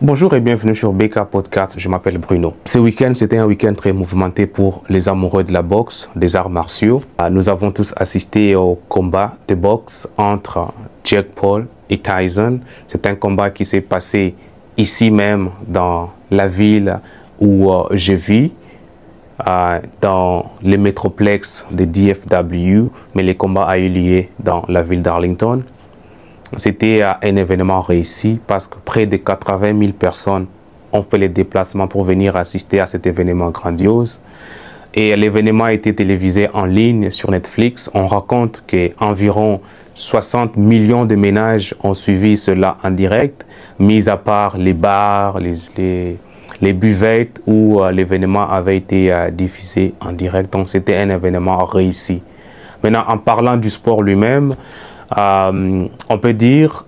Bonjour et bienvenue sur BK Podcast, je m'appelle Bruno. Ce week-end, c'était un week-end très mouvementé pour les amoureux de la boxe, des arts martiaux. Nous avons tous assisté au combat de boxe entre Jake Paul et Tyson. C'est un combat qui s'est passé ici même dans la ville où je vis, dans les métroplexes de DFW, mais le combat a eu lieu dans la ville d'Arlington. C'était un événement réussi parce que près de 80 000 personnes ont fait les déplacements pour venir assister à cet événement grandiose. Et l'événement a été télévisé en ligne sur Netflix. On raconte qu'environ 60 millions de ménages ont suivi cela en direct, mis à part les bars, les buvettes où l'événement avait été diffusé en direct. Donc c'était un événement réussi. Maintenant, en parlant du sport lui-même, on peut dire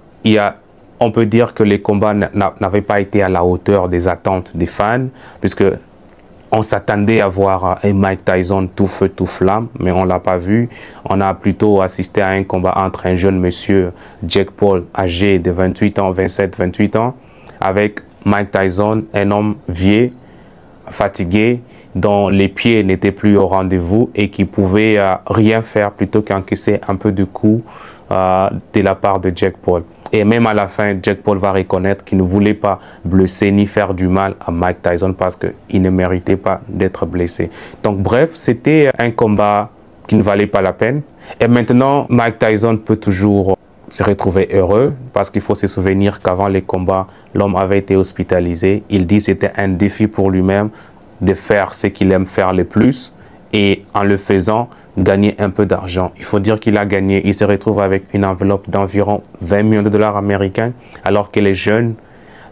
que les combats n'avaient pas été à la hauteur des attentes des fans, puisque on s'attendait à voir un Mike Tyson tout feu, tout flamme, mais on ne l'a pas vu. On a plutôt assisté à un combat entre un jeune monsieur, Jake Paul, âgé de 28 ans, 27, 28 ans, avec Mike Tyson, un homme vieux, fatigué, dont les pieds n'étaient plus au rendez-vous et qui pouvait rien faire plutôt qu'encaisser un peu de coups de la part de Jake Paul. Et même à la fin, Jake Paul va reconnaître qu'il ne voulait pas blesser ni faire du mal à Mike Tyson parce qu'il ne méritait pas d'être blessé. Donc bref, c'était un combat qui ne valait pas la peine. Et maintenant, Mike Tyson peut toujours se retrouver heureux parce qu'il faut se souvenir qu'avant les combats, l'homme avait été hospitalisé. Il dit que c'était un défi pour lui-même de faire ce qu'il aime faire le plus et en le faisant, gagner un peu d'argent. Il faut dire qu'il a gagné. Il se retrouve avec une enveloppe d'environ 20 millions de dollars américains, alors que les jeunes,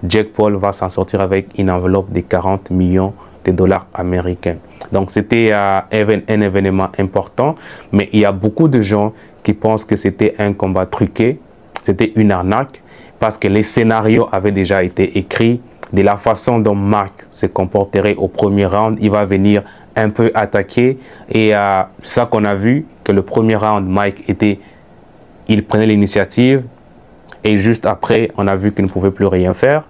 Jake Paul va s'en sortir avec une enveloppe de 40 millions de dollars américains. Donc c'était un événement important, mais il y a beaucoup de gens qui pensent que c'était un combat truqué, c'était une arnaque, parce que les scénarios avaient déjà été écrits. De la façon dont Mark se comporterait au premier round, il va venir un peu attaquer. Et c'est ça qu'on a vu, que le premier round, Mike il prenait l'initiative. Et juste après, on a vu qu'il ne pouvait plus rien faire.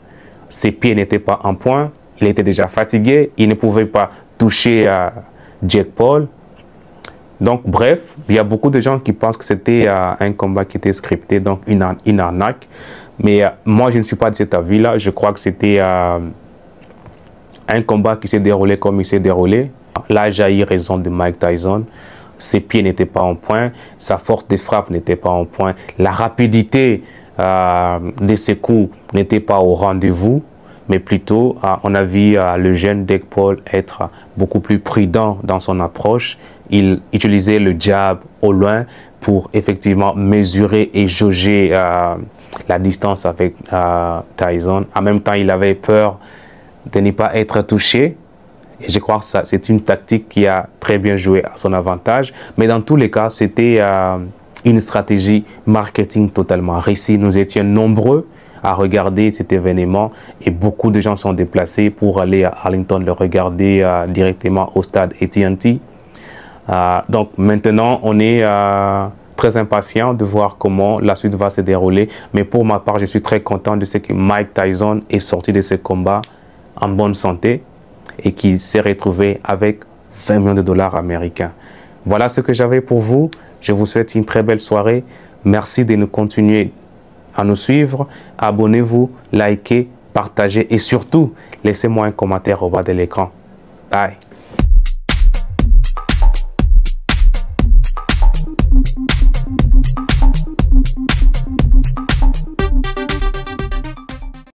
Ses pieds n'étaient pas en point. Il était déjà fatigué. Il ne pouvait pas toucher Jake Paul. Donc bref, il y a beaucoup de gens qui pensent que c'était un combat qui était scripté, donc une arnaque. Mais moi, je ne suis pas de cet avis-là. Je crois que c'était un combat qui s'est déroulé comme il s'est déroulé. Là, j'ai eu raison de Mike Tyson. Ses pieds n'étaient pas en point. Sa force de frappe n'était pas en point. La rapidité de ses coups n'était pas au rendez-vous. Mais plutôt, on a vu le jeune Jake Paul être beaucoup plus prudent dans son approche. Il utilisait le jab au loin pour effectivement mesurer et jauger la distance avec Tyson. En même temps, il avait peur de ne pas être touché. Et je crois que c'est une tactique qui a très bien joué à son avantage. Mais dans tous les cas, c'était une stratégie marketing totalement réussie. Nous étions nombreux à regarder cet événement et beaucoup de gens sont déplacés pour aller à Arlington le regarder directement au stade AT&T. Donc maintenant, on est très impatient de voir comment la suite va se dérouler. Mais pour ma part, je suis très content de ce que Mike Tyson est sorti de ce combat en bonne santé et qu'il s'est retrouvé avec 20 millions de dollars américains. Voilà ce que j'avais pour vous. Je vous souhaite une très belle soirée. Merci de nous continuer à nous suivre. Abonnez-vous, likez, partagez et surtout, laissez-moi un commentaire au bas de l'écran. Bye.